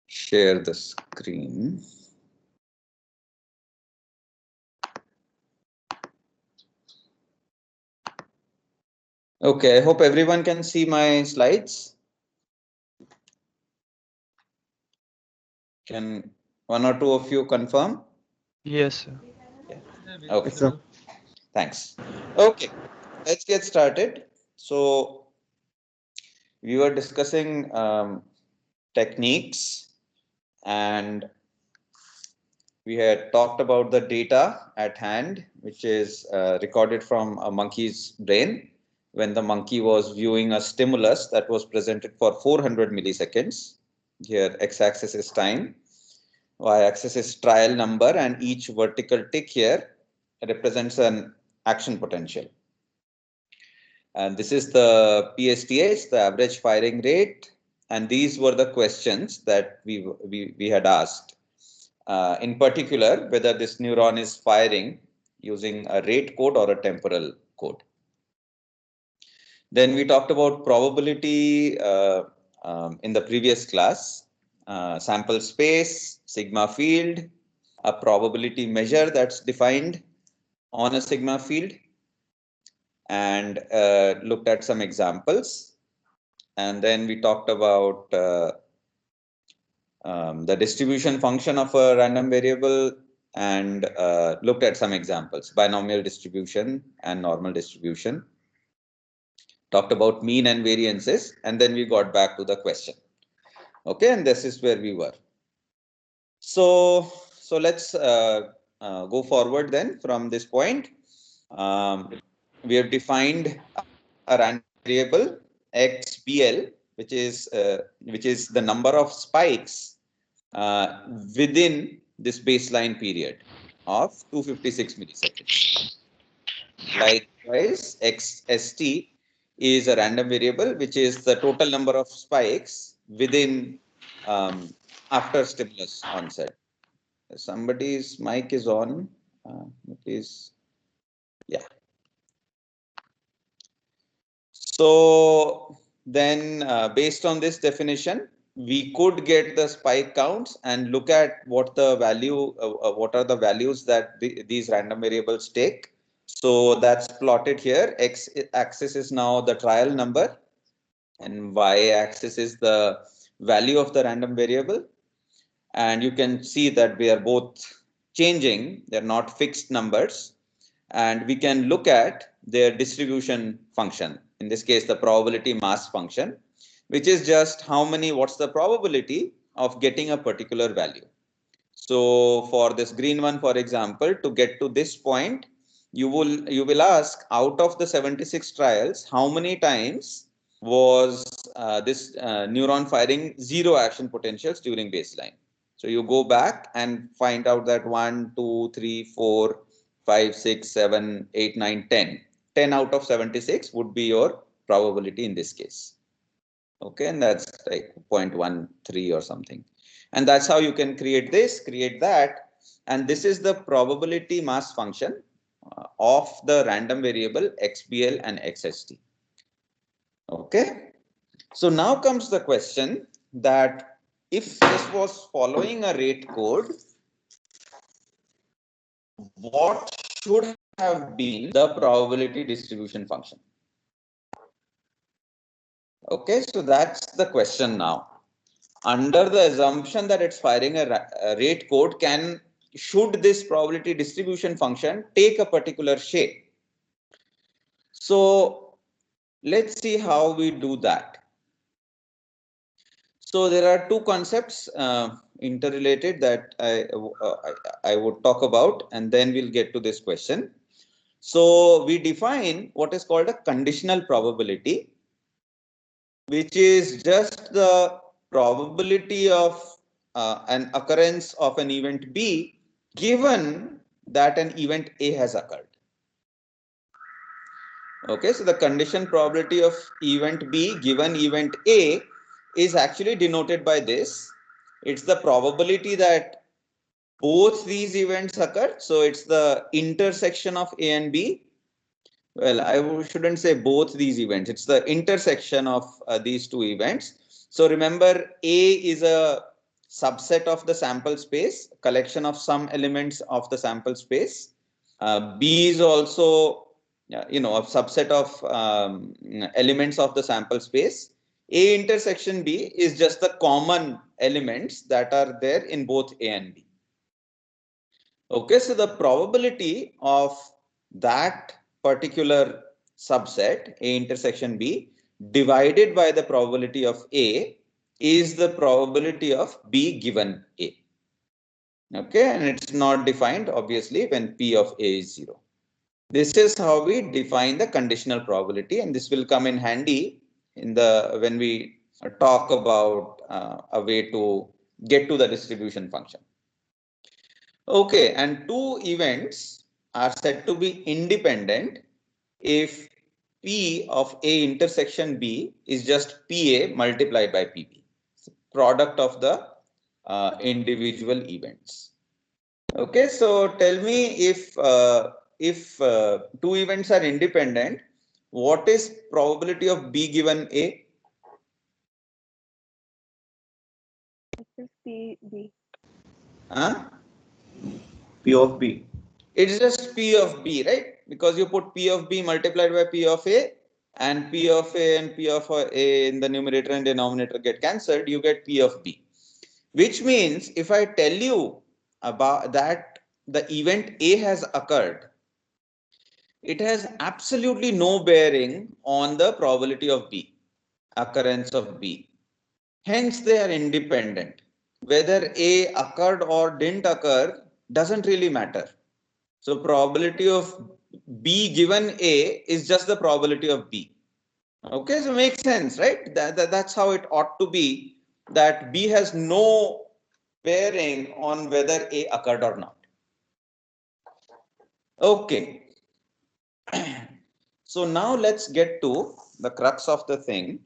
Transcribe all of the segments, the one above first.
share the screen. Okay, I hope everyone can see my slides. Can one or two of you confirm? Yes, sir. Yeah. Okay, so thanks. Okay, let's get started. So we were discussing techniques, and we had talked about the data at hand, which is recorded from a monkey's brain when the monkey was viewing a stimulus that was presented for 400 milliseconds. Here, x-axis is time, y-axis is trial number, and each vertical tick here represents an action potential. And this is the PSTH, the average firing rate, and these were the questions that we had asked. In particular, whether this neuron is firing using a rate code or a temporal code. Then we talked about probability in the previous class, sample space, sigma field, a probability measure that's defined on a sigma field, and looked at some examples. And then we talked about the distribution function of a random variable and looked at some examples, binomial distribution and normal distribution. Talked about mean and variances, and then we got back to the question. Okay, and this is where we were. So let's go forward then from this point. We have defined a random variable xbl, which is the number of spikes within this baseline period of 256 milliseconds. Likewise, xst is a random variable, which is the total number of spikes within after stimulus onset. Somebody's mic is on. Please, yeah. So then, based on this definition, we could get the spike counts and look at what the value, what are the values that these random variables take. So that's plotted here. X axis is now the trial number, and y axis is the value of the random variable. And you can see that we are both changing, they're not fixed numbers. And we can look at their distribution function, in this case the probability mass function, which is just how many, what's the probability of getting a particular value. So for this green one, for example, to get to this point, you will ask, out of the 76 trials, how many times was this neuron firing zero action potentials during baseline. So you go back and find out that 1, 2, 3, 4, 5, 6, 7, 8, 9, 10. 10 out of 76 would be your probability in this case. Okay, and that's like 0.13 or something. And that's how you can create this, create that. And this is the probability mass function of the random variable xbl and xst. Okay. So now comes the question that if this was following a rate code, what should have been the probability distribution function? Okay, so that's the question now. Under the assumption that it's firing a rate code, should this probability distribution function take a particular shape? So let's see how we do that. So there are two concepts interrelated that I would talk about, and then we'll get to this question. So we define what is called a conditional probability, which is just the probability of an occurrence of an event B given that an event A has occurred. Okay, so the condition probability of event B given event A is actually denoted by this. It's the probability that both these events occur. So it's the intersection of A and B. Well, I shouldn't say both these events. It's the intersection of these two events. So remember, A is a subset of the sample space, collection of some elements of the sample space. B is also, a subset of elements of the sample space. A intersection B is just the common elements that are there in both A and B. Okay, so the probability of that particular subset, A intersection B, divided by the probability of A is the probability of B given A. Okay, and it's not defined obviously when P of A is 0. This is how we define the conditional probability, and this will come in handy in the when we talk about a way to get to the distribution function. Okay, and two events are said to be independent if P of A intersection B is just PA multiplied by PB, product of the individual events. Okay, so tell me if two events are independent, what is probability of B given A? It is PB. Huh? P of B. It's just P of B, right? Because you put P of B multiplied by P of A, and P of A and P of A in the numerator and denominator get cancelled, you get P of B. Which means if I tell you about that the event A has occurred, it has absolutely no bearing on the probability of B, occurrence of B. Hence, they are independent. Whether A occurred or didn't occur doesn't really matter. So probability of B given A is just the probability of B. Okay, so makes sense, right? That's how it ought to be, that B has no bearing on whether A occurred or not. Okay. So now let's get to the crux of the thing,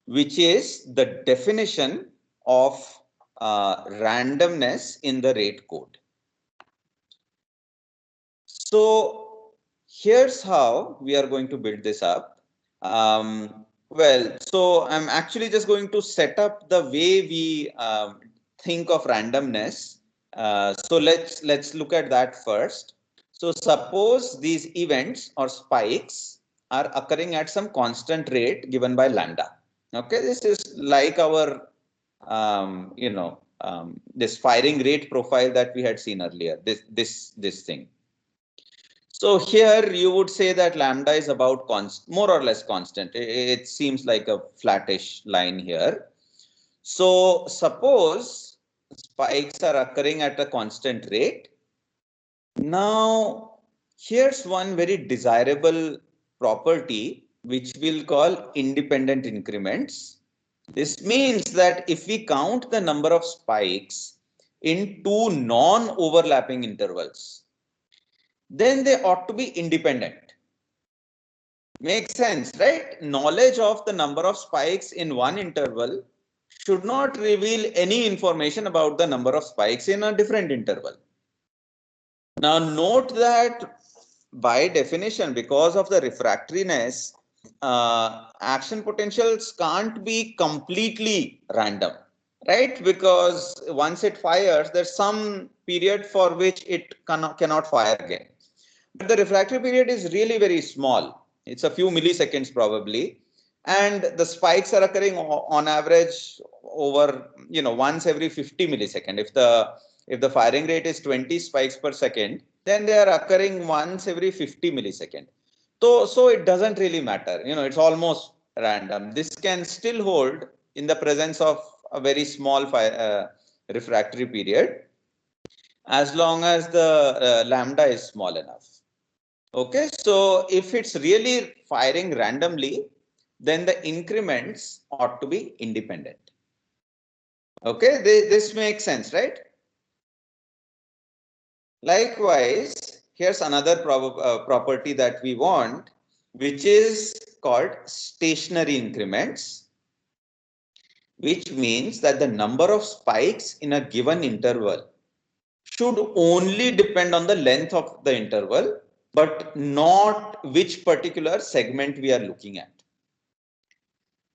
which is the definition of randomness in the rate code. So here's how we are going to build this up. So I'm actually just going to set up the way we think of randomness. So let's look at that first. So suppose these events or spikes are occurring at some constant rate given by lambda. Okay, this is like our this firing rate profile that we had seen earlier. This thing. So here you would say that lambda is about more or less constant. It seems like a flattish line here. So suppose spikes are occurring at a constant rate. Now, here's one very desirable property which we'll call independent increments. This means that if we count the number of spikes in two non-overlapping intervals, then they ought to be independent. Makes sense, right? Knowledge of the number of spikes in one interval should not reveal any information about the number of spikes in a different interval. Now note that by definition, because of the refractoriness, action potentials can't be completely random, right? Because once it fires, there's some period for which it cannot fire again. But the refractory period is really very small. It's a few milliseconds probably. And the spikes are occurring on average over, once every 50 milliseconds. If the firing rate is 20 spikes per second, then they are occurring once every 50 milliseconds. So it doesn't really matter. It's almost random. This can still hold in the presence of a very small refractory period, as long as the lambda is small enough. Okay, so if it's really firing randomly, then the increments ought to be independent. Okay, this makes sense, right? Likewise, here's another property that we want, which is called stationary increments, which means that the number of spikes in a given interval should only depend on the length of the interval, but not which particular segment we are looking at.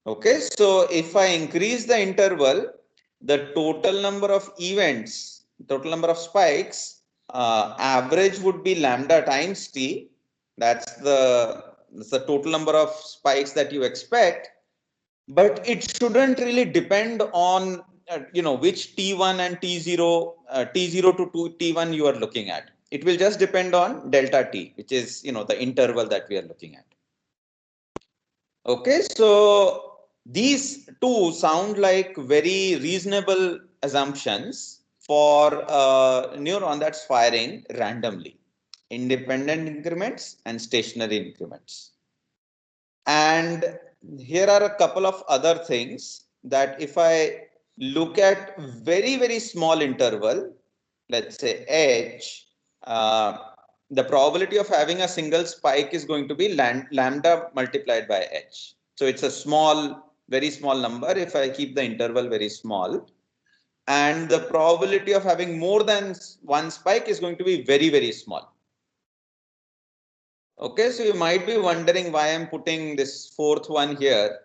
Okay, so if I increase the interval, the total number of events, total number of spikes, average would be lambda times t. That's the total number of spikes that you expect, but it shouldn't really depend on which t1 and t0 t0 to t1 you are looking at. It will just depend on delta t, which is the interval that we are looking at. Okay, so these two sound like very reasonable assumptions for a neuron that's firing randomly, independent increments and stationary increments. And here are a couple of other things that if I look at very, very small interval, let's say h, the probability of having a single spike is going to be lambda multiplied by h. So it's a small, very small number if I keep the interval very small. And the probability of having more than one spike is going to be very, very small. Okay, so you might be wondering why I'm putting this fourth one here.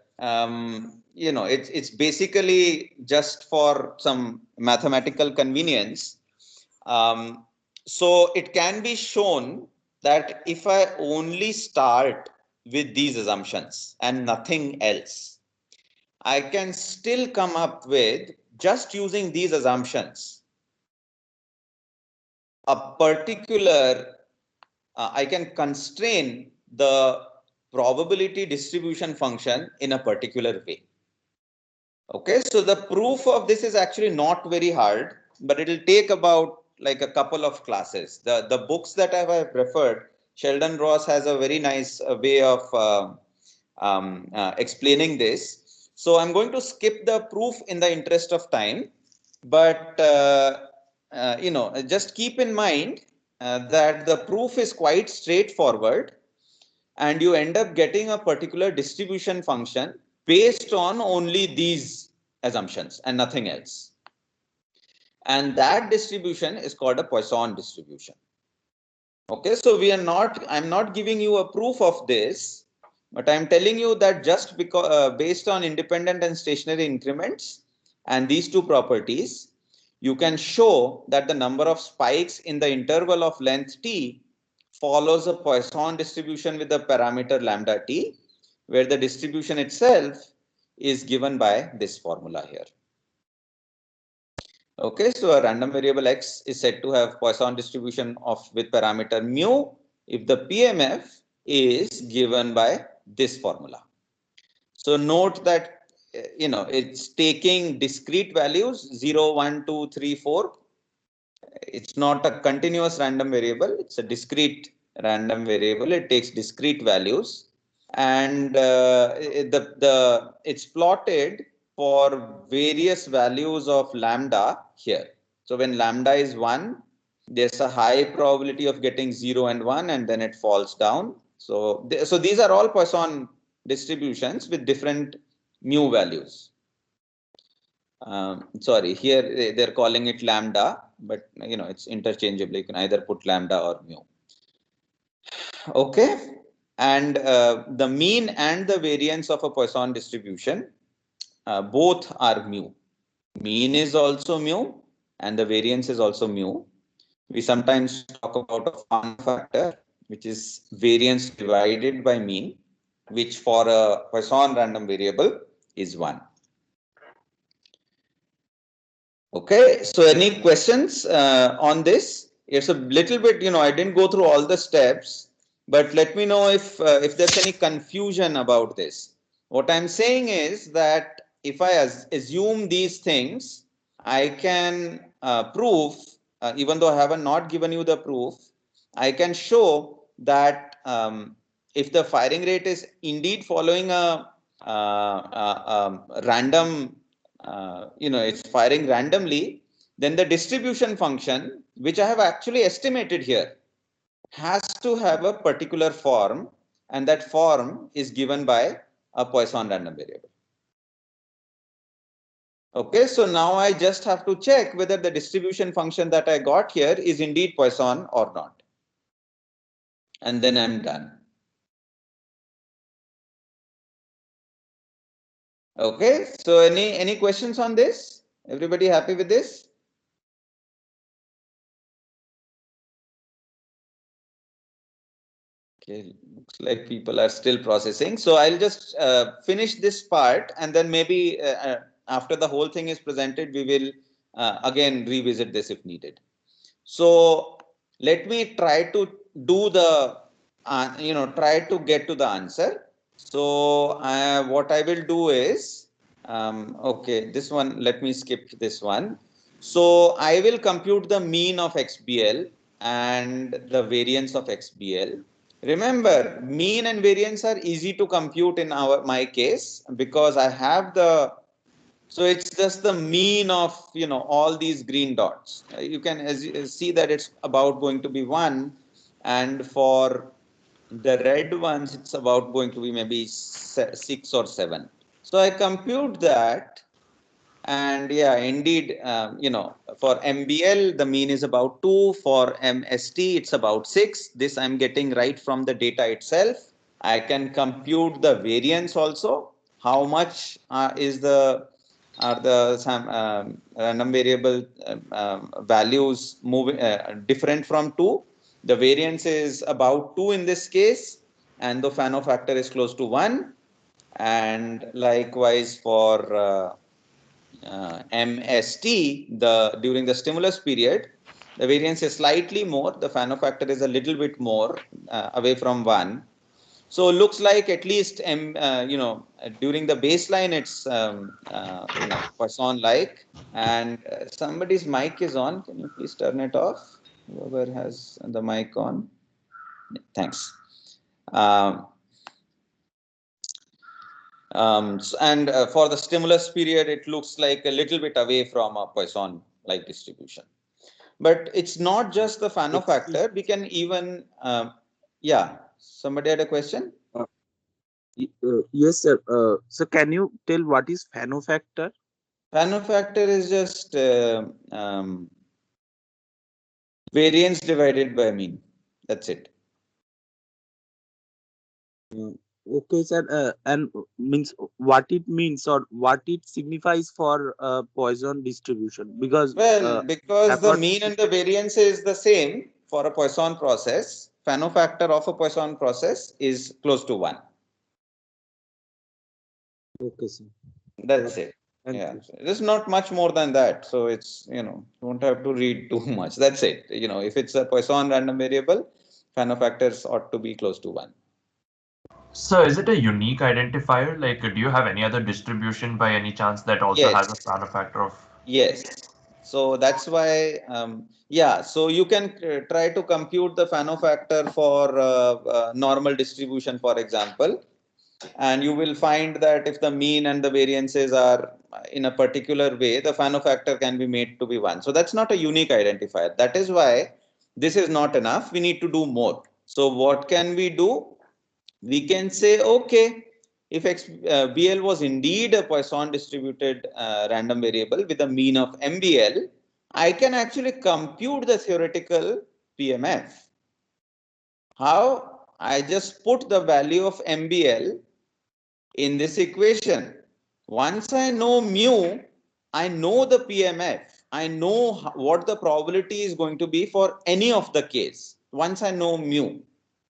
It's basically just for some mathematical convenience. So it can be shown that if I only start with these assumptions and nothing else, I can still come up with, just using these assumptions, a particular I can constrain the probability distribution function in a particular way. Okay, so the proof of this is actually not very hard, but it will take about like a couple of classes. The books that I have referred, Sheldon Ross has a very nice way of explaining this. So I'm going to skip the proof in the interest of time, but just keep in mind that the proof is quite straightforward, and you end up getting a particular distribution function based on only these assumptions and nothing else. And that distribution is called a Poisson distribution. Okay, so I'm not giving you a proof of this, but I'm telling you that just because based on independent and stationary increments and these two properties, you can show that the number of spikes in the interval of length t follows a Poisson distribution with the parameter lambda t, where the distribution itself is given by this formula here. Okay, so a random variable x is said to have Poisson distribution of with parameter mu if the PMF is given by this formula. So note that it's taking discrete values 0, 1, 2, 3, 4. It's not a continuous random variable, it's a discrete random variable. It takes discrete values, and it's plotted for various values of lambda here. So when lambda is 1, there's a high probability of getting 0 and 1, and then it falls down. So these are all Poisson distributions with different mu values. Sorry, here they're calling it lambda, but it's interchangeable. You can either put lambda or mu. Okay, and the mean and the variance of a Poisson distribution both are mu. Mean is also mu, and the variance is also mu. We sometimes talk about a fun factor, which is variance divided by mean, which for a Poisson random variable is 1. Okay, so any questions on this? It's a little bit, I didn't go through all the steps, but let me know if there's any confusion about this. What I'm saying is that if I assume these things, I can prove, even though I haven't not given you the proof, I can show that if the firing rate is indeed following a random it's firing randomly, then the distribution function, which I have actually estimated here, has to have a particular form, and that form is given by a Poisson random variable. Okay, so now I just have to check whether the distribution function that I got here is indeed Poisson or not. And then I'm done. Okay, so any questions on this? Everybody happy with this? Okay, looks like people are still processing. So I'll just finish this part, and then maybe after the whole thing is presented, we will again revisit this if needed. So let me try to do the, try to get to the answer. So what I will do is, okay, this one, let me skip this one. So I will compute the mean of XBL and the variance of XBL. Remember, mean and variance are easy to compute in my case because I have the, so it's just the mean of, all these green dots. You can see that it's about going to be 1, and for the red ones it's about going to be maybe 6 or 7. So I compute that, and yeah, indeed, for MBL, the mean is about 2. For MST, it's about 6. This I'm getting right from the data itself. I can compute the variance also. How much is the are the some random variable values moving different from 2? The variance is about 2 in this case, and the Fano factor is close to 1. And likewise for MST, during the stimulus period, the variance is slightly more. The Fano factor is a little bit more, away from 1. So looks like at least during the baseline it's Poisson like. And somebody's mic is on. Can you please turn it off? Whoever has the mic on. Thanks. Um, and for the stimulus period, it looks like a little bit away from a Poisson like distribution. But it's not just the Fano Excuse. factor. We can even, yeah, somebody had a question? Yes, sir. So can you tell what is Fano factor? Fano factor is just variance divided by mean. That's it. Okay, sir. And means what it means or what it signifies for Poisson distribution? Because Well, because the according mean to and the variance is the same for a Poisson process, Fano factor of a Poisson process is close to 1. okay, sir. That's it. Thank Yeah, you. there's not much more than that. So it's, don't have to read too much. That's it. If it's a Poisson random variable, Fano factors ought to be close to 1. So is it a unique identifier? Like, do you have any other distribution by any chance that also has a Yes, standard factor of? yes. So that's why, yeah, so you can try to compute the Fano factor for normal distribution, for example, and you will find that if the mean and the variances are in a particular way, the Fano factor can be made to be 1. So that's not a unique identifier. That is why this is not enough. We need to do more. So what can we do? We can say, okay, if BL was indeed a Poisson distributed random variable with a mean of MBL, I can actually compute the theoretical PMF. How? I just put the value of MBL in this equation. Once I know mu, I know the PMF. I know what the probability is going to be for any of the case. Once I know mu.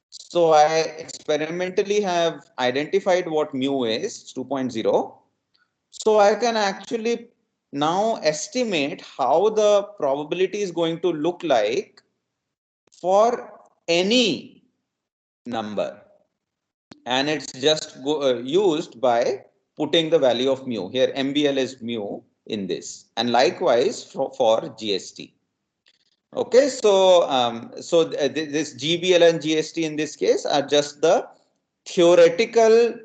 So I experimentally have identified what mu is, 2.0. So I can actually now estimate how the probability is going to look like for any number. And it's just used by putting the value of mu. Here MBL is mu in this, and likewise for GST. Okay, so this GBL and GST in this case are just the theoretical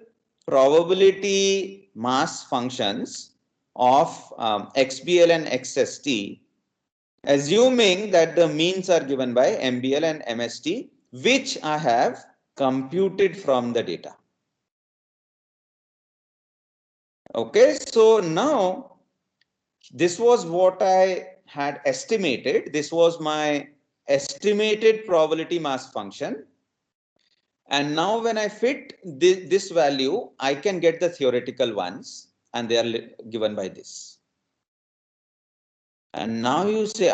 probability mass functions of XBL and XST, assuming that the means are given by MBL and MST, which I have computed from the data. Okay, so now this was what I had estimated. This was my estimated probability mass function. And now when I fit this value, I can get the theoretical ones. and they are given by this. And now you say,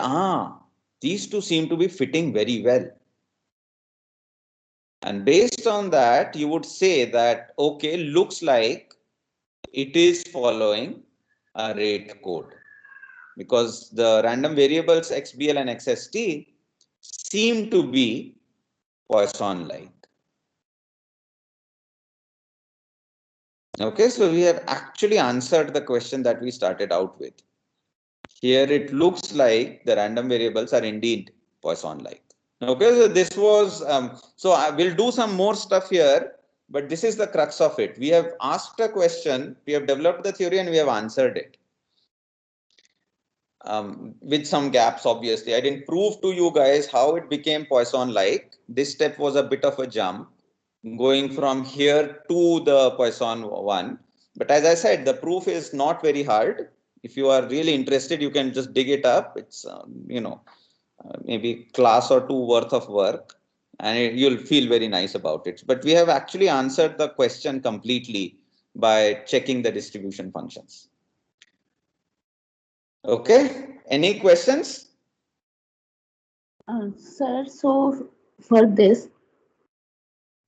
these two seem to be fitting very well. And based on that, you would say that, okay, looks like it is following a rate code, because the random variables XBL and XST seem to be Poisson-like. Okay, so we have actually answered the question that we started out with. Here it looks like the random variables are indeed Poisson-like. Okay, so this was, so I will do some more stuff here, but this is the crux of it. We have asked a question, we have developed the theory, and we have answered it. With some gaps, obviously. I didn't prove to you guys how it became Poisson-like. This step was a bit of a jump, going from here to the Poisson one. But as I said, the proof is not very hard. If you are really interested, you can just dig it up. It's, maybe class or two worth of work, and you'll feel very nice about it. But we have actually answered the question completely by checking the distribution functions. Okay, any questions? Sir, so for this,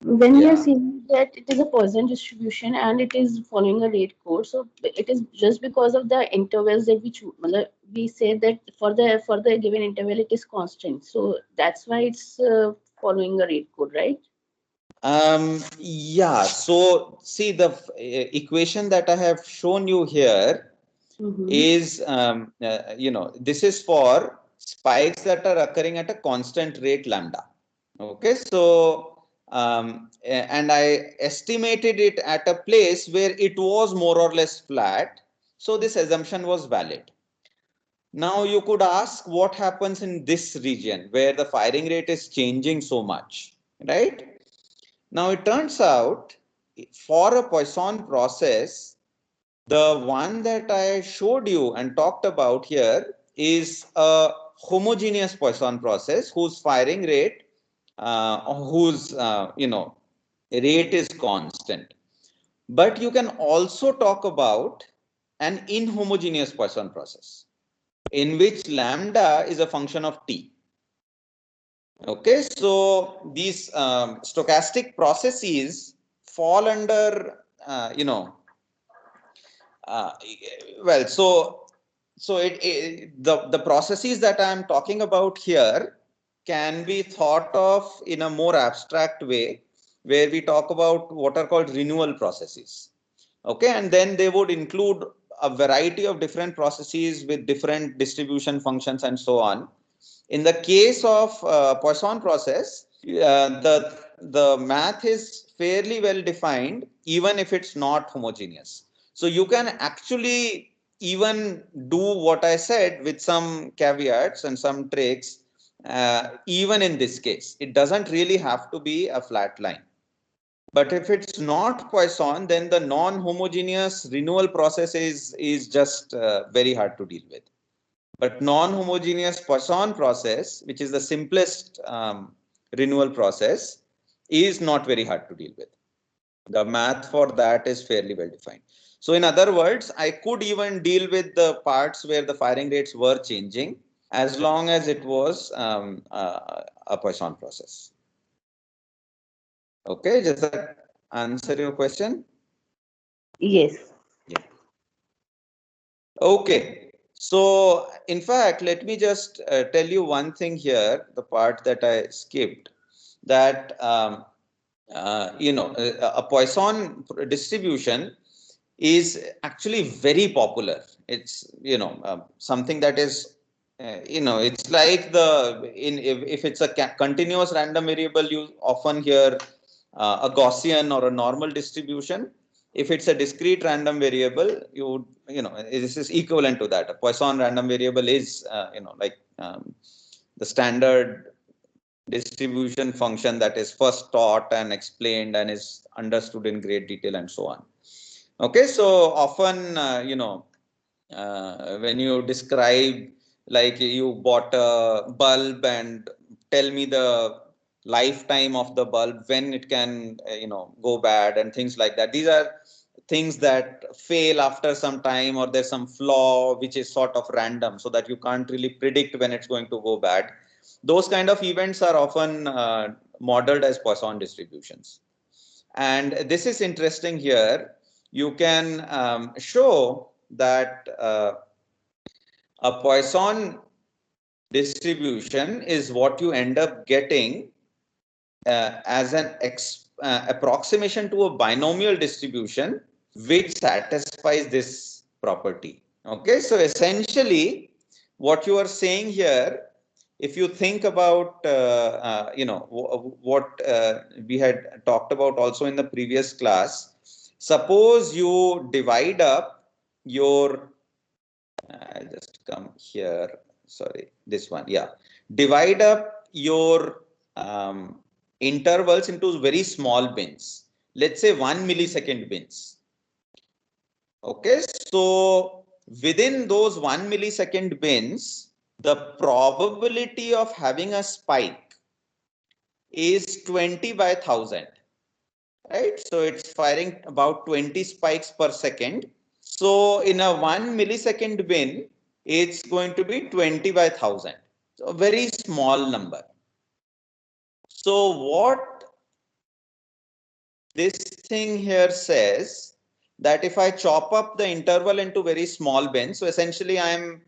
when we are saying that it is a Poisson distribution and it is following a rate code, so it is just because of the intervals that we choose. We say that for the given interval it is constant, so that's why it's following a rate code, right? Yeah, so see the equation that I have shown you here is, this is for spikes that are occurring at a constant rate lambda. Okay, so, and I estimated it at a place where it was more or less flat. So this assumption was valid. Now you could ask what happens in this region where the firing rate is changing so much, right? Now it turns out for a Poisson process, the one that I showed you and talked about here is a homogeneous Poisson process whose firing rate, whose rate is constant. But you can also talk about an inhomogeneous Poisson process in which lambda is a function of t. Okay, so these stochastic processes fall under, uh, well, so the processes that I am talking about here can be thought of in a more abstract way, where we talk about what are called renewal processes. Okay, and then they would include a variety of different processes with different distribution functions and so on. In the case of Poisson process, the math is fairly well defined, even if it's not homogeneous. So you can actually even do what I said with some caveats and some tricks, even in this case. It doesn't really have to be a flat line. But if it's not Poisson, then the non-homogeneous renewal process is just very hard to deal with. But non-homogeneous Poisson process, which is the simplest renewal process, is not very hard to deal with. The math for that is fairly well defined. So in other words, I could even deal with the parts where the firing rates were changing, as long as it was a Poisson process. Okay, does that answer your question? Yes. Yeah. Okay. So, in fact, let me just tell you one thing here, the part that I skipped, that, a Poisson distribution is actually very popular. It's, something that is, it's like if it's a continuous random variable, you often hear a Gaussian or a normal distribution. If it's a discrete random variable, this is equivalent to that. A Poisson random variable is, the standard distribution function that is first taught and explained and is understood in great detail and so on. Okay, so often, when you describe, like you bought a bulb and tell me the lifetime of the bulb, when it can, go bad and things like that. These are things that fail after some time, or there's some flaw which is sort of random, so that you can't really predict when it's going to go bad. Those kind of events are often modeled as Poisson distributions. And this is interesting here. You can show that a Poisson distribution is what you end up getting as an approximation to a binomial distribution which satisfies this property. Okay, so essentially what you are saying here, if you think about what we had talked about also in the previous class, suppose you divide up your I'll just come here, sorry, this one, yeah, divide up your intervals into very small bins, let's say 1 millisecond bins. Okay, so within those 1 millisecond bins, the probability of having a spike is 20 by 1000, right? So it's firing about 20 spikes per second. So in a 1 millisecond bin, it's going to be 20 by 1000. So a very small number. So what this thing here says, that if I chop up the interval into very small bins, so essentially I'm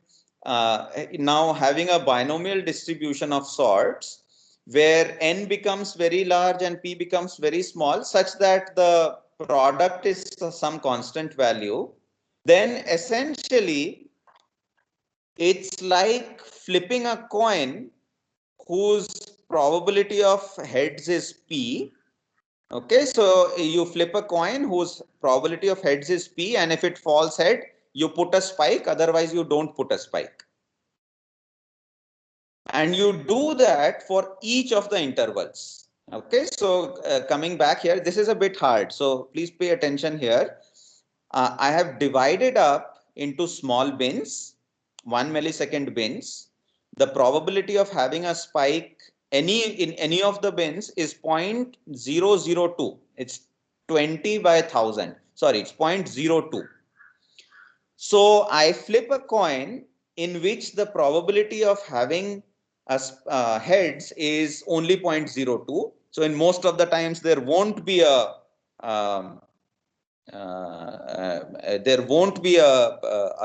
now having a binomial distribution of sorts where n becomes very large and p becomes very small, such that the product is some constant value, then essentially it's like flipping a coin whose probability of heads is p. Okay, so you flip a coin whose probability of heads is p, and if it falls head, you put a spike, otherwise you don't put a spike. And you do that for each of the intervals. Okay, so coming back here, this is a bit hard, so please pay attention here. I have divided up into small bins, 1 millisecond bins. The probability of having a spike in any of the bins is 0.002. It's 20 by 1000. Sorry, it's 0.02. So I flip a coin in which the probability of having heads is only 0.02. So in most of the times there won't be a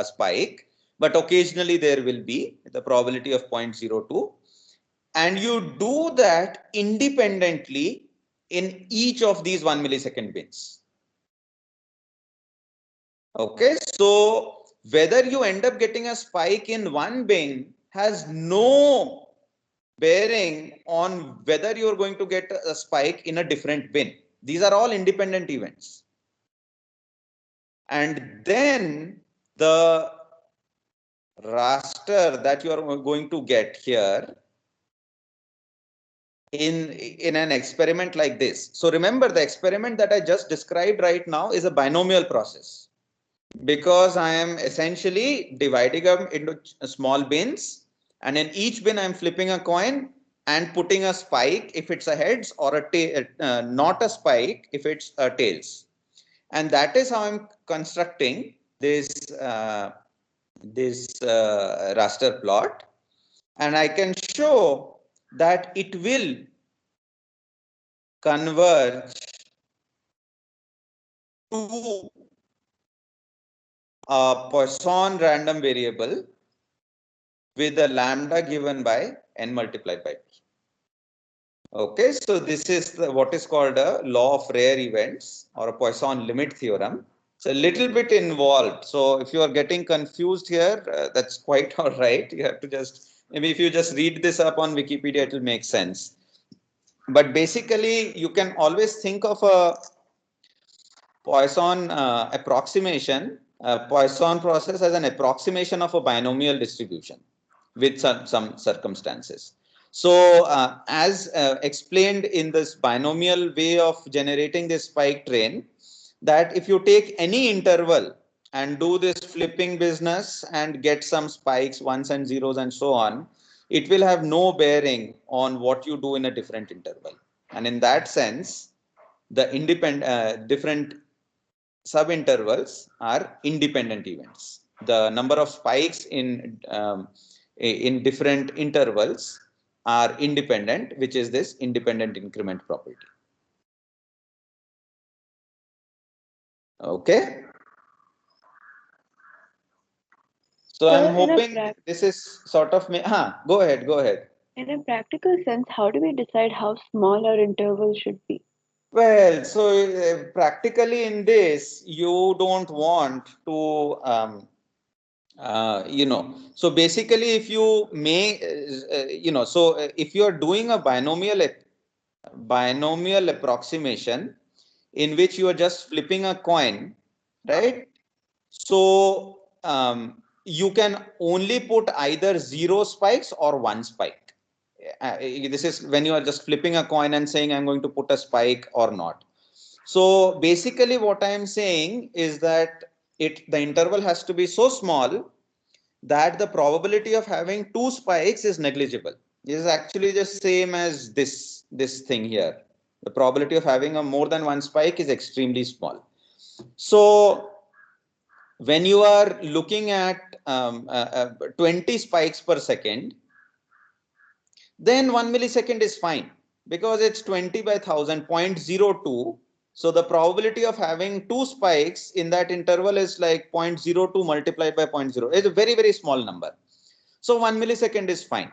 spike, but occasionally there will be the probability of 0.02, and you do that independently in each of these 1 millisecond bins. Okay, so whether you end up getting a spike in one bin has no bearing on whether you're going to get a spike in a different bin. These are all independent events. And then the raster that you are going to get here in an experiment like this. So remember, the experiment that I just described right now is a binomial process, because I am essentially dividing them into small bins, and in each bin I'm flipping a coin and putting a spike if it's a heads, or a not a spike if it's a tails. And that is how I'm constructing this raster plot, and I can show that it will converge to a Poisson random variable with a lambda given by n multiplied by p. Okay, so this is what is called a law of rare events, or a Poisson limit theorem. It's a little bit involved, so if you are getting confused here, that's quite all right. You have to just, maybe if you just read this up on Wikipedia, it will make sense. But basically, you can always think of a Poisson approximation, Poisson process, as an approximation of a binomial distribution with some circumstances. So as explained in this binomial way of generating this spike train, that if you take any interval and do this flipping business and get some spikes, ones and zeros and so on, it will have no bearing on what you do in a different interval. And in that sense, the different subintervals are independent events. The number of spikes in different intervals are independent, which is this independent increment property. Okay. So Sir, I'm hoping this is sort of go ahead, go ahead. in a practical sense, how do we decide how small our interval should be? Well, so practically in this, you don't want to, so basically if you may, if you are doing a binomial approximation in which you are just flipping a coin, right? So you can only put either 0 spikes or 1 spike. This is when you are just flipping a coin and saying I'm going to put a spike or not. So basically what I am saying is that the interval has to be so small that the probability of having 2 spikes is negligible. It is actually just same as this thing here. The probability of having a more than 1 spike is extremely small. So when you are looking at 20 spikes per second, then 1 millisecond is fine because it's 20 by 1000, 0.02. So the probability of having 2 spikes in that interval is like 0.02 multiplied by 0.0. It's a very, very small number. So 1 millisecond is fine.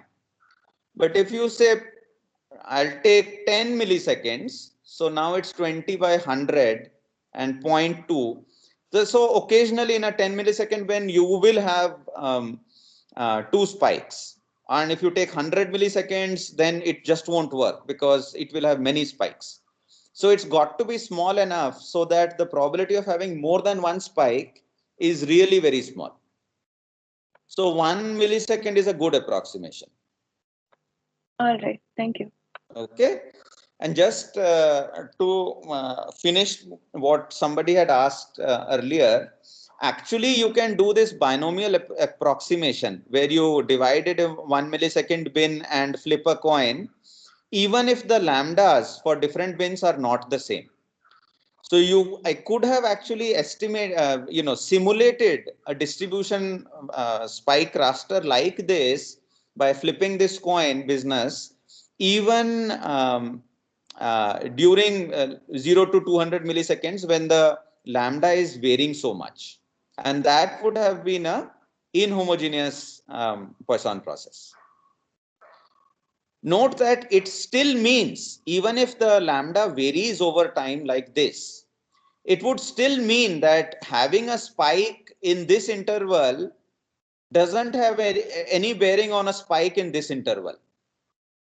But if you say, I'll take 10 milliseconds, so now it's 20 by 100 and 0.2. So occasionally in a 10 millisecond when you will have 2 spikes. And if you take 100 milliseconds, then it just won't work because it will have many spikes. So it's got to be small enough so that the probability of having more than 1 spike is really very small. So 1 millisecond is a good approximation. All right, thank you. Okay. And just to finish what somebody had asked earlier, actually you can do this binomial approximation where you divide it in 1 millisecond bin and flip a coin, even if the lambdas for different bins are not the same. So I could have actually simulated a distribution spike raster like this by flipping this coin business, even during 0 to 200 milliseconds when the lambda is varying so much. And that would have been a inhomogeneous Poisson process. Note that it still means, even if the lambda varies over time like this, it would still mean that having a spike in this interval doesn't have any bearing on a spike in this interval.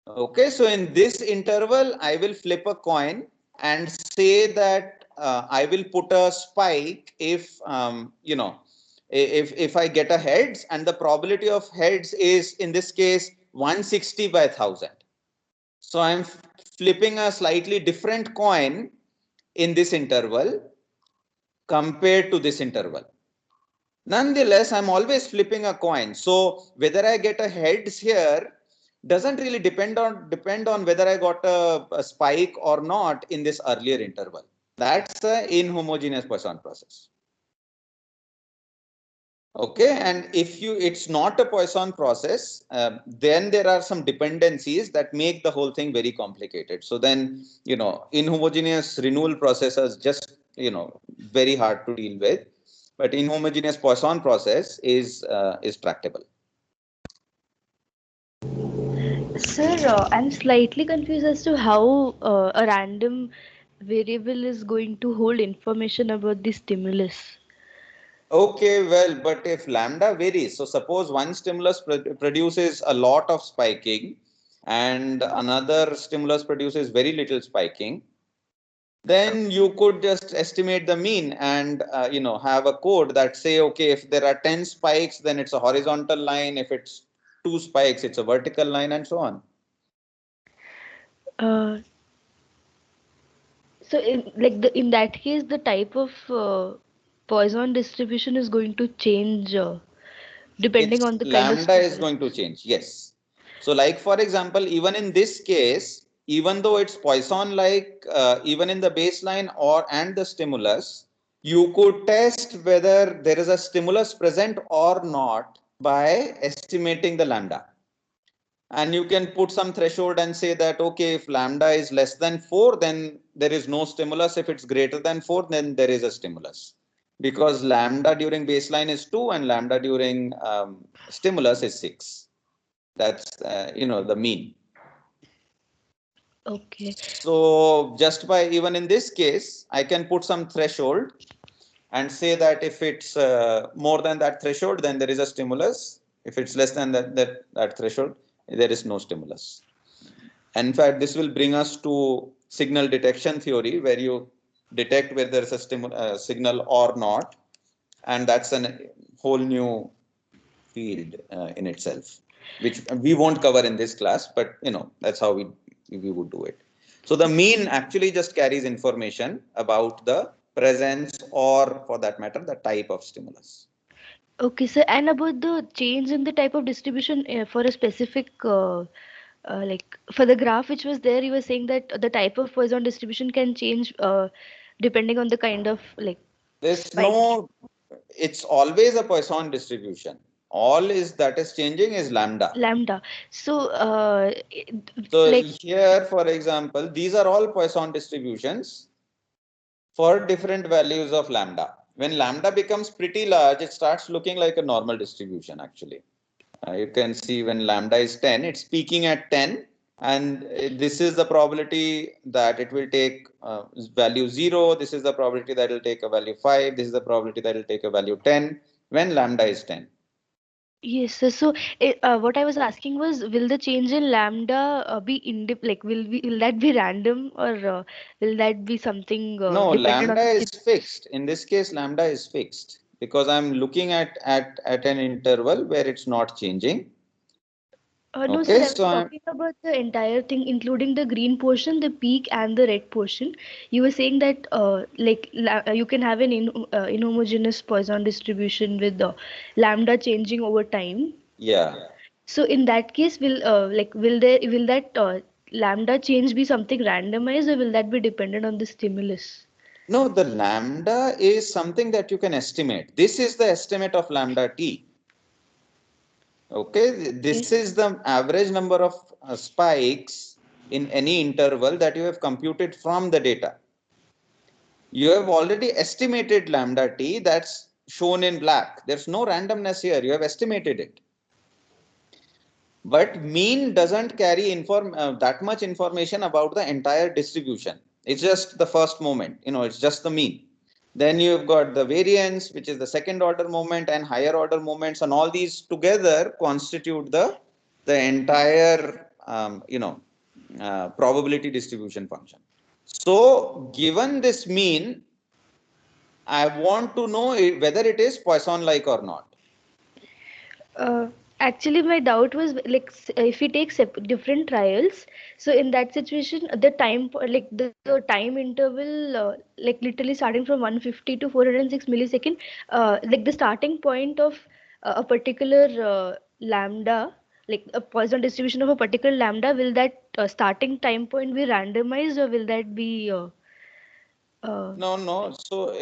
Okay, so in this interval, I will flip a coin and say that I will put a spike if, if I get a heads, and the probability of heads is in this case 160 by 1000. So I'm flipping a slightly different coin in this interval compared to this interval. Nonetheless, I'm always flipping a coin. So whether I get a heads here doesn't really depend on whether I got a spike or not in this earlier interval. That's an inhomogeneous Poisson process. Okay, and if it's not a Poisson process, then there are some dependencies that make the whole thing very complicated. So then, inhomogeneous renewal processes just, very hard to deal with. But inhomogeneous Poisson process is tractable. Sir, I'm slightly confused as to how a random variable is going to hold information about the stimulus. Okay, well, but if lambda varies, so suppose one stimulus produces a lot of spiking and another stimulus produces very little spiking, then you could just estimate the mean and have a code that say, okay, if there are 10 spikes, then it's a horizontal line. If it's 2 spikes, it's a vertical line, and so on. So in that case, the type of Poisson distribution is going to change depending on the kind of Lambda is stimulus. going to change, yes. So like for example, even in this case, even though it's Poisson like even in the baseline and the stimulus, you could test whether there is a stimulus present or not by estimating the lambda. And you can put some threshold and say that, okay, if lambda is less than 4, then there is no stimulus. If it's greater than 4, then there is a stimulus. Because lambda during baseline is 2 and lambda during stimulus is 6. That's, the mean. Okay. So just by, even in this case, I can put some threshold and say that if it's more than that threshold, then there is a stimulus. If it's less than that threshold, there is no stimulus. And in fact, this will bring us to signal detection theory, where you detect whether there is a signal or not. And that's a whole new field in itself, which we won't cover in this class, but that's how we would do it. So the mean actually just carries information about the presence, or for that matter, the type of stimulus. Okay, sir. And about the change in the type of distribution for a specific, like for the graph which was there, you were saying that the type of Poisson distribution can change depending on the kind of like There's spike. no, it's always a Poisson distribution. All is that is changing is lambda. Lambda. So, So like, here, for example, these are all Poisson distributions for different values of lambda. When lambda becomes pretty large, it starts looking like a normal distribution actually. You can see when lambda is 10, it's peaking at 10, and this is the probability that it will take value 0. This is the probability that it will take a value 5. This is the probability that it will take a value 10 when lambda is 10. yes, sir. So, what I was asking was, will the change in lambda be like, will that be random, or will that be something No, dependent on lambda the is stimulus? fixed. In this case, lambda is fixed because I'm looking at an interval where it's not changing. No, sir, Okay, I was so I'm, talking about the entire thing, including the green portion, the peak, and the red portion. You were saying that, like, you can have an inhomogeneous Poisson distribution with the lambda changing over time. yeah. So in that case, will that lambda change be something randomized, or will that be dependent on the stimulus? No, the lambda is something that you can estimate. This is the estimate of lambda t. Okay, this Okay. is the average number of spikes in any interval that you have computed from the data. You have already estimated lambda t, that's shown in black. There's no randomness here, you have estimated it. But mean doesn't carry that much information about the entire distribution. It's just the first moment, it's just the mean. Then you've got the variance, which is the second order moment, and higher order moments, and all these together constitute the entire probability distribution function. So given this mean, I want to know whether it is Poisson-like or not. Uh, Actually, my doubt was like, if we take different trials, so in that situation, the like the time interval, like literally starting from 150 to 406 millisecond, like the starting point of a particular lambda, like a Poisson distribution of a particular lambda, will that starting time point be randomized, or will that be uh, No, no. So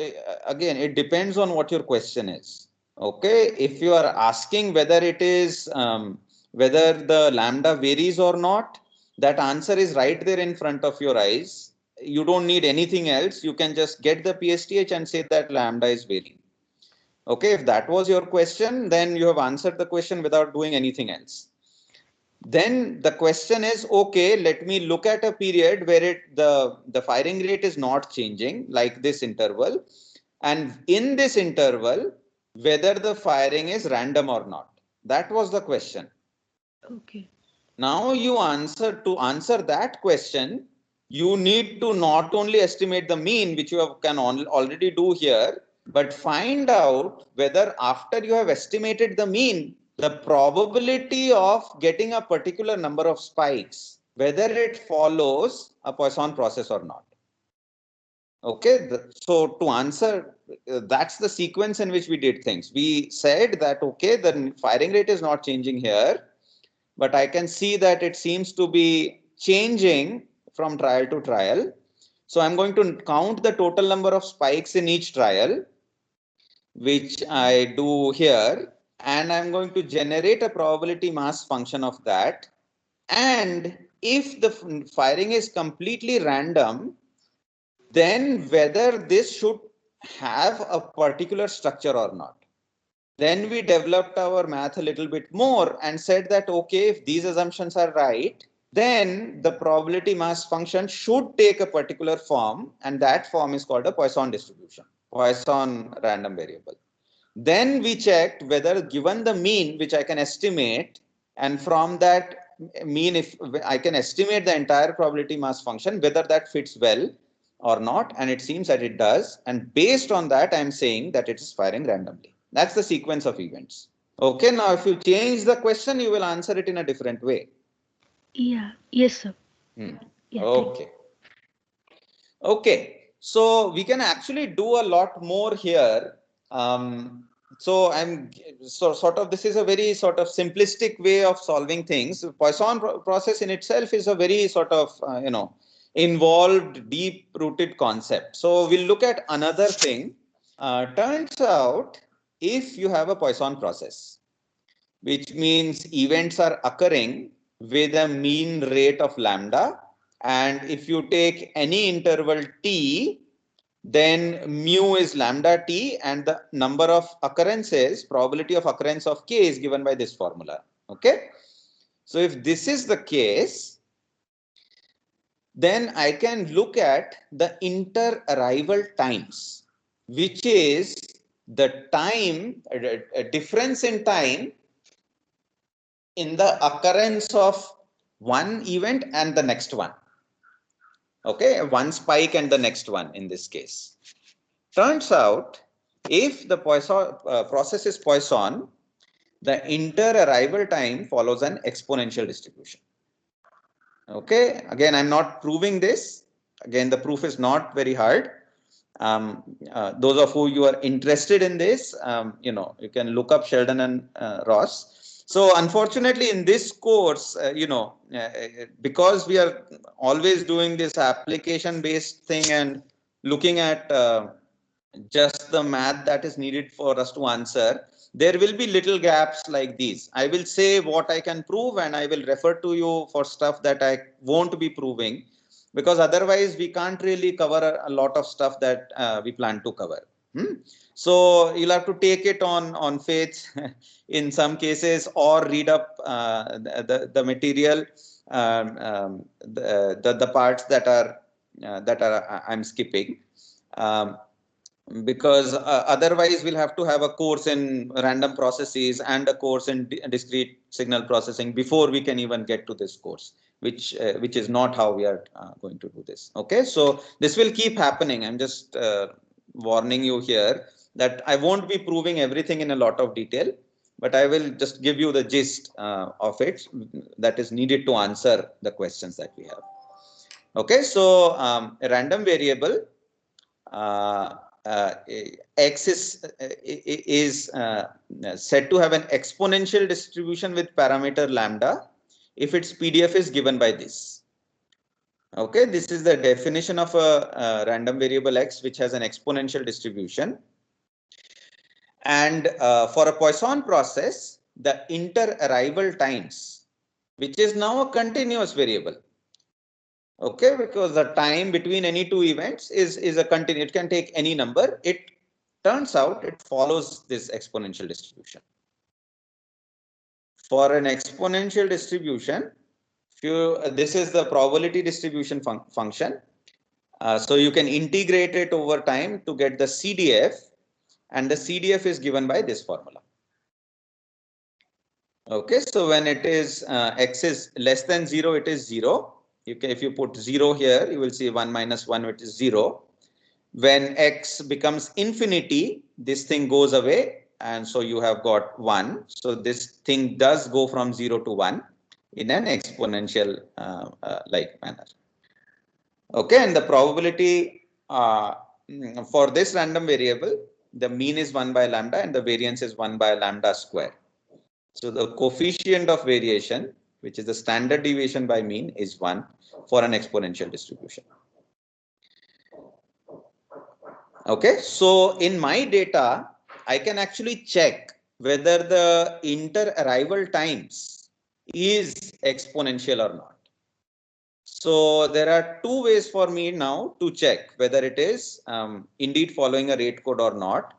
again, it depends on what your question is. Okay, if you are asking whether it is whether the lambda varies or not, that answer is right there in front of your eyes. You don't need anything else. You can just get the PSTH and say that lambda is varying. Okay, if that was your question, then you have answered the question without doing anything else. Then the question is, okay, let me look at a period where the firing rate is not changing, like this interval, and in this interval whether the firing is random or not. That was the question. okay. Now you answer that question, you need to not only estimate the mean, which you can already do here, but find out whether after you have estimated the mean, the probability of getting a particular number of spikes, whether it follows a Poisson process or not. Okay, so to answer, that's the sequence in which we did things. We said that, okay, the firing rate is not changing here, but I can see that it seems to be changing from trial to trial. So I'm going to count the total number of spikes in each trial, which I do here, and I'm going to generate a probability mass function of that. And if the firing is completely random, then whether this should have a particular structure or not. Then we developed our math a little bit more and said that, okay, if these assumptions are right, then the probability mass function should take a particular form, and that form is called a Poisson distribution, Poisson random variable. Then we checked whether, given the mean, which I can estimate, and from that mean, if I can estimate the entire probability mass function, whether that fits well or not, and it seems that it does. And based on that, I'm saying that it is firing randomly. That's the sequence of events. Okay, now if you change the question, you will answer it in a different way. Yeah. Yes, sir. Hmm. Yeah. Thank you. Okay. Okay. So we can actually do a lot more here. So sort of, this is a very sort of simplistic way of solving things. Poisson process in itself is a very sort of involved, deep rooted concept. So we'll look at another thing. Turns out, if you have a Poisson process, which means events are occurring with a mean rate of lambda, and if you take any interval t, then mu is lambda t, and the number of occurrences, probability of occurrence of k, is given by this formula. Okay, so if this is the case, then I can look at the inter-arrival times, which is the time, a difference in time in the occurrence of one event and the next one. Okay, one spike and the next one in this case. Turns out, if the Poisson process is Poisson, the inter-arrival time follows an exponential distribution. Okay, again, I'm not proving this. Again, the proof is not very hard. Those of you are interested in this, you can look up Sheldon and Ross. So unfortunately, in this course, because we are always doing this application-based thing and looking at just the math that is needed for us to answer, there will be little gaps like these. I will say what I can prove, and I will refer to you for stuff that I won't be proving, because otherwise we can't really cover a lot of stuff that we plan to cover. So you'll have to take it on faith in some cases, or read up the material, the parts that are I'm skipping. Because otherwise we'll have to have a course in random processes and a course in discrete signal processing before we can even get to this course, which is not how we are going to do this. Okay, so this will keep happening. I'm just warning you here that I won't be proving everything in a lot of detail, but I will just give you the gist of it that is needed to answer the questions that we have. Okay, so a random variable x is said to have an exponential distribution with parameter lambda if its PDF is given by this. Okay, this is the definition of a random variable x which has an exponential distribution. And for a Poisson process, the inter-arrival times, which is now a continuous variable. Okay, because the time between any two events is a continuous, it can take any number. It turns out it follows this exponential distribution. For an exponential distribution, this is the probability distribution function. So you can integrate it over time to get the CDF, and the CDF is given by this formula. Okay, so when it is x is less than 0, it is 0. If you put 0 here, you will see 1 minus 1, which is 0. When x becomes infinity, this thing goes away, and so you have got 1. So this thing does go from 0 to 1 in an exponential like manner. Okay, and the probability for this random variable, the mean is 1 by lambda and the variance is 1 by lambda square. So the coefficient of variation, which is the standard deviation by mean, is 1 for an exponential distribution. Okay, so in my data, I can actually check whether the inter-arrival times is exponential or not. So there are two ways for me now to check whether it is indeed following a rate code or not.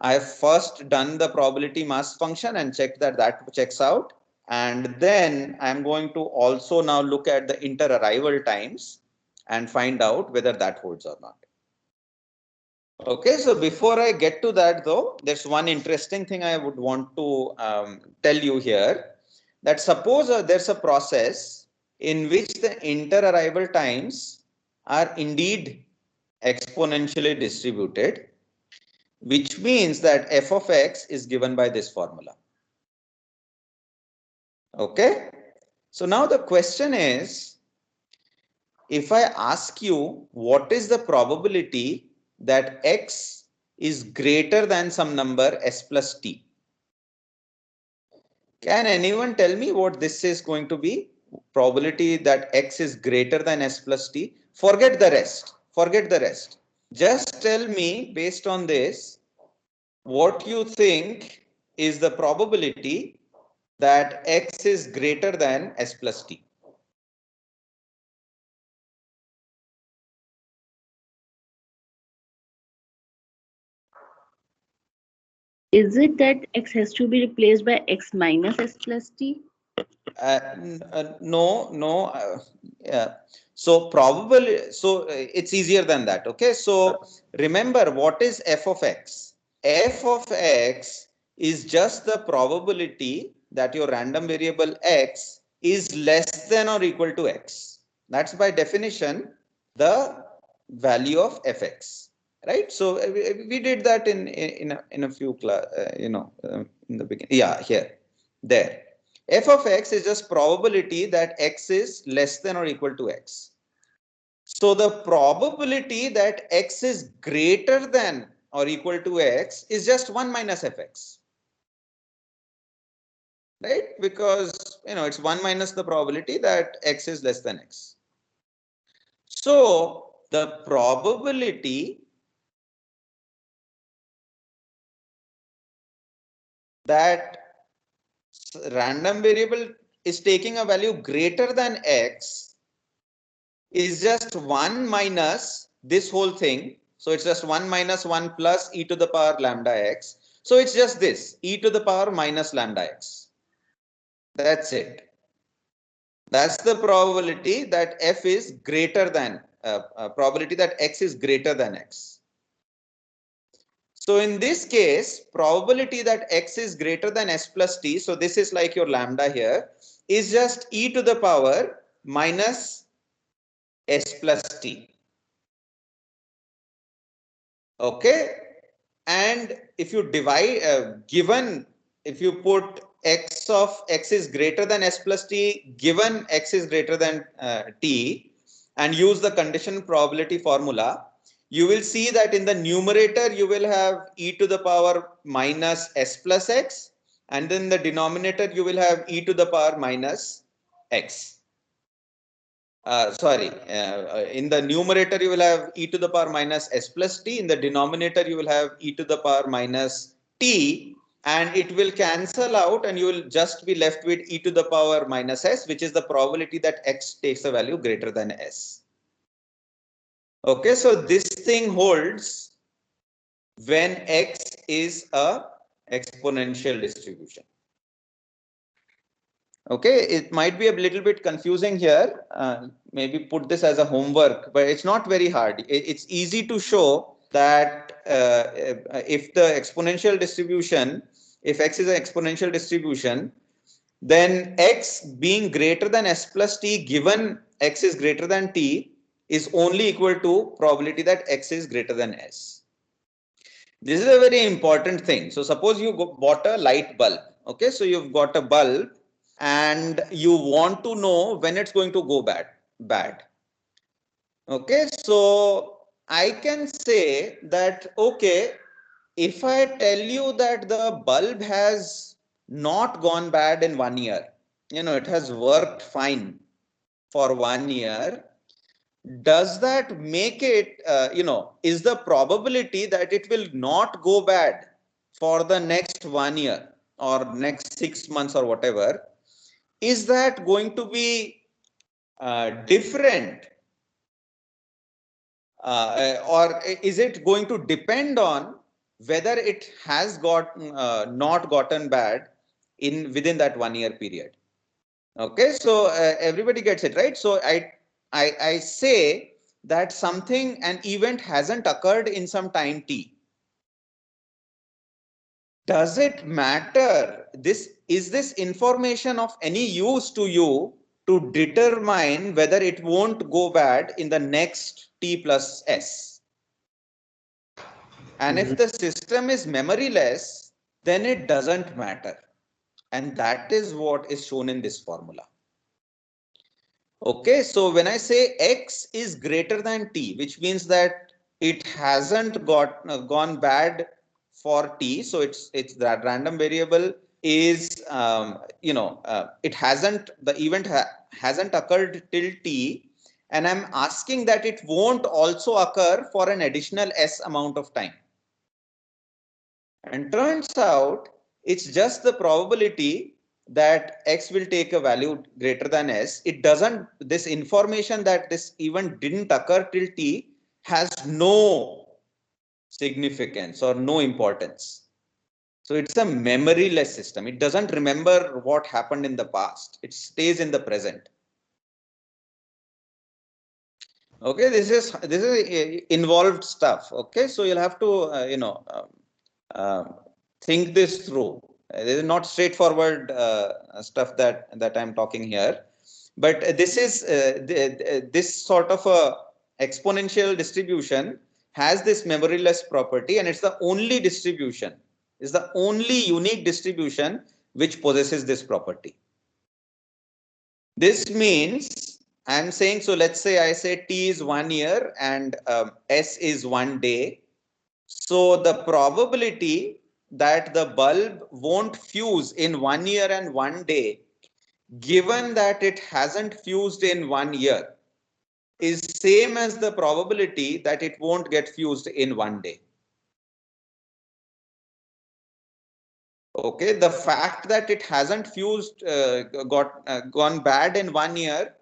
I have first done the probability mass function and checked that that checks out. And then I'm going to also now look at the inter-arrival times and find out whether that holds or not. Okay, so before I get to that though, there's one interesting thing I would want to tell you here, that suppose there's a process in which the inter-arrival times are indeed exponentially distributed, which means that f of x is given by this formula. Okay, so now the question is, if I ask you what is the probability that x is greater than some number s plus t, can anyone tell me what this is going to be? Probability that x is greater than s plus t. Forget the rest. Forget the rest. Just tell me based on this what you think is the probability that x is greater than s plus t. Is it that x has to be replaced by x minus s plus t? No, no. Yeah. So probably, so it's easier than that. Okay. So remember, what is f of x? F of x is just the probability that your random variable x is less than or equal to x. That's by definition the value of fx, right? So we did that in a few class, in the beginning. Yeah, here, there. F of x is just probability that x is less than or equal to x. So the probability that x is greater than or equal to x is just 1 minus fx. Right? Because, it's 1 minus the probability that x is less than x. So the probability that random variable is taking a value greater than x is just 1 minus this whole thing. So it's just 1 minus 1 plus e to the power lambda x. So it's just this, e to the power minus lambda x. That's it. That's the probability that f is greater than, probability that x is greater than x. So in this case, probability that x is greater than s plus t, so this is like your lambda here, is just e to the power minus s plus t. Okay, and if you divide, given, if you put x of x is greater than s plus t, given x is greater than t, and use the condition probability formula, you will see that in the numerator you will have e to the power minus s plus x, and then the denominator you will have e to the power minus x. In the numerator you will have e to the power minus s plus t. In the denominator you will have e to the power minus t, and it will cancel out and you will just be left with e to the power minus s, which is the probability that x takes a value greater than s. Okay, so this thing holds when x is a exponential distribution. Okay, it might be a little bit confusing here. Maybe put this as a homework, but it's not very hard. It's easy to show that if the exponential distribution, if x is an exponential distribution, then x being greater than s plus t given x is greater than t is only equal to probability that x is greater than s. This is a very important thing. So suppose you bought a light bulb. Okay, so you've got a bulb and you want to know when it's going to go bad. Okay, so I can say that, okay, if I tell you that the bulb has not gone bad in 1 year, it has worked fine for 1 year, does that make it, is the probability that it will not go bad for the next 1 year or next 6 months or whatever, is that going to be different, or is it going to depend on whether it has not gotten bad within that 1 year period? Okay, so everybody gets it, right? So I say that an event hasn't occurred in some time t. Does it matter? Is this information of any use to you to determine whether it won't go bad in the next t plus s? And if the system is memoryless, then it doesn't matter. And that is what is shown in this formula. Okay, so when I say x is greater than t, which means that it hasn't gone bad for t, so it's that random variable is the event hasn't occurred till t, and I'm asking that it won't also occur for an additional s amount of time. And turns out it's just the probability that x will take a value greater than s. It doesn't, this information that this event didn't occur till t has no significance or no importance. So it's a memoryless system. It doesn't remember what happened in the past. It stays in the present. Okay, this is involved stuff. Okay, so you'll have to think this through. This is not straightforward stuff that I'm talking here, but this is this sort of a exponential distribution has this memoryless property, and it's the only distribution, is the only unique distribution which possesses this property. This means I'm saying, so let's say I say t is 1 year and s is 1 day. So the probability that the bulb won't fuse in 1 year and 1 day, given that it hasn't fused in 1 year, is same as the probability that it won't get fused in 1 day. Okay, the fact that it hasn't fused, gone bad in 1 year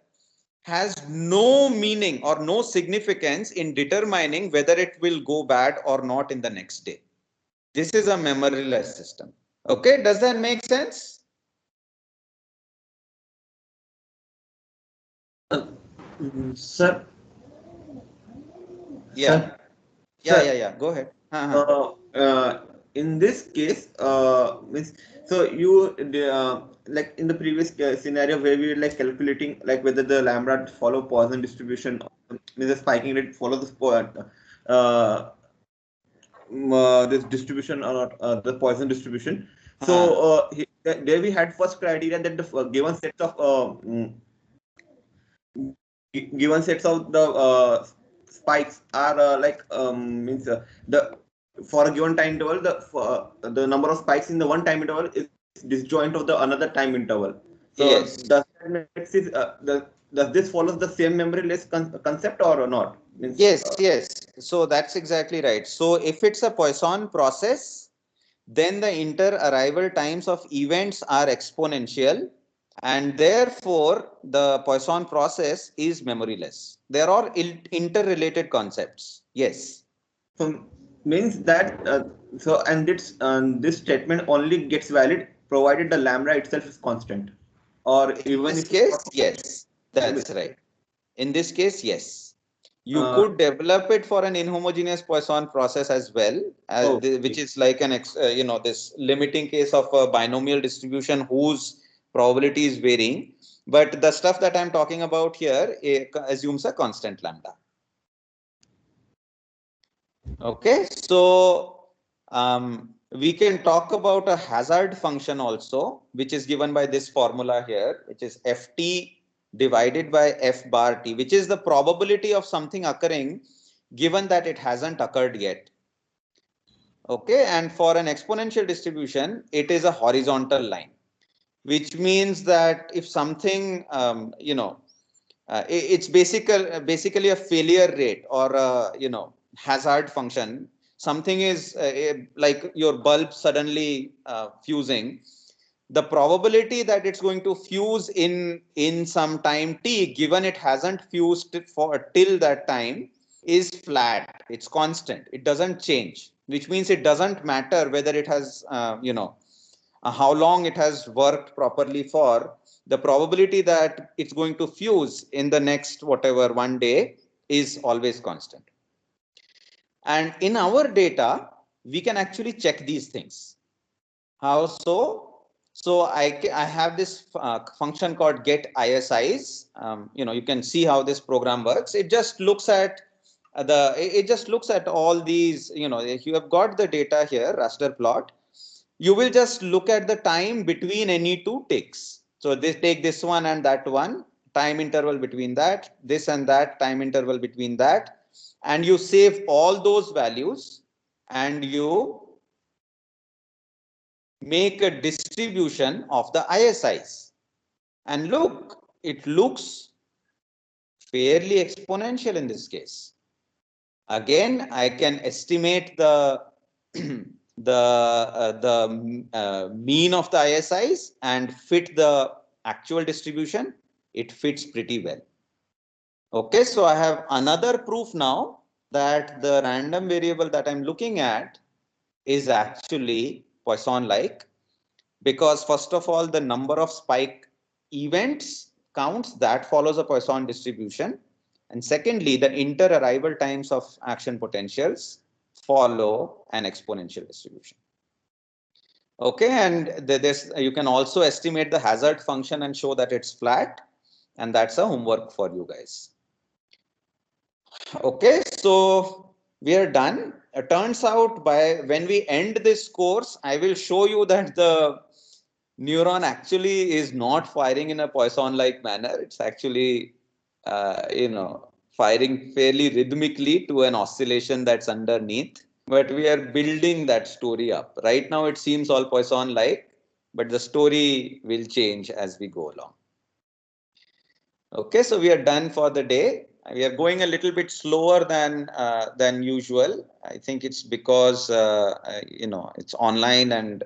has no meaning or no significance in determining whether it will go bad or not in the next day. This is a memoryless system. Okay, does that make sense? Sir. Yeah. Sir. Yeah. Go ahead. In this case, means, so you like in the previous scenario where we were like calculating like whether the lambda follow Poisson distribution, means the spiking rate follow this distribution or not, the Poisson distribution. So there we had first criteria that the given sets of the spikes are means the for a given time interval the number of spikes in the one time interval is disjoint of the another time interval. So yes. Does this follow the same memoryless concept or not? Means, yes. So that's exactly right. So if it's a Poisson process, then the inter-arrival times of events are exponential, and therefore the Poisson process is memoryless. There are interrelated concepts. Yes. So means that and this statement only gets valid provided the lambda itself is constant, or in this case, yes, that's right. In this case, yes, you could develop it for an inhomogeneous Poisson process as well, which is like an this limiting case of a binomial distribution whose probability is varying. But the stuff that I'm talking about here assumes a constant lambda. Okay, so we can talk about a hazard function also, which is given by this formula here, which is ft divided by f bar t, which is the probability of something occurring given that it hasn't occurred yet. Okay, and for an exponential distribution, it is a horizontal line, which means that if something it's basically a failure rate or hazard function. Something is like your bulb suddenly fusing. The probability that it's going to fuse in some time t, given it hasn't fused for till that time, is flat. It's constant. It doesn't change, which means it doesn't matter whether it has how long it has worked properly for. The probability that it's going to fuse in the next whatever one day is always constant. And in our data, we can actually check these things. How so? So I have this function called get ISIs. You can see how this program works. It just looks at all these. If you have got the data here, raster plot, you will just look at the time between any two ticks. So they take this one and that one, time interval between that, this and that, time interval between that, and you save all those values and you make a distribution of the ISIs. And look, it looks fairly exponential in this case. Again, I can estimate the mean of the ISIs and fit the actual distribution. It fits pretty well. Okay, so I have another proof now that the random variable that I'm looking at is actually Poisson-like, because first of all, the number of spike events counts, that follows a Poisson distribution. And secondly, the inter-arrival times of action potentials follow an exponential distribution. Okay, and this you can also estimate the hazard function and show that it's flat, and that's a homework for you guys. Okay, so we are done. It turns out when we end this course, I will show you that the neuron actually is not firing in a Poisson-like manner. It's actually, firing fairly rhythmically to an oscillation that's underneath. But we are building that story up. Right now, it seems all Poisson-like, but the story will change as we go along. Okay, so we are done for the day. We are going a little bit slower than usual. I think it's because it's online and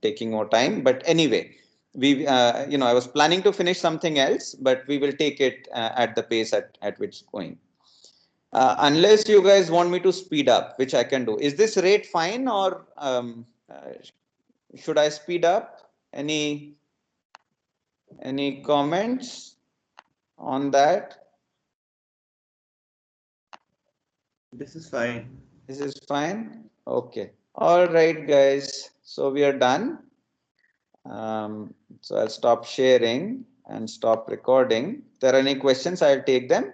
taking more time. But anyway, I was planning to finish something else, but we will take it at the pace at which it's going. Unless you guys want me to speed up, which I can do. Is this rate fine, or should I speed up? Any comments on that? This is fine. This is fine. Okay. All right, guys. So we are done. So I'll stop sharing and stop recording. If there are any questions, I'll take them.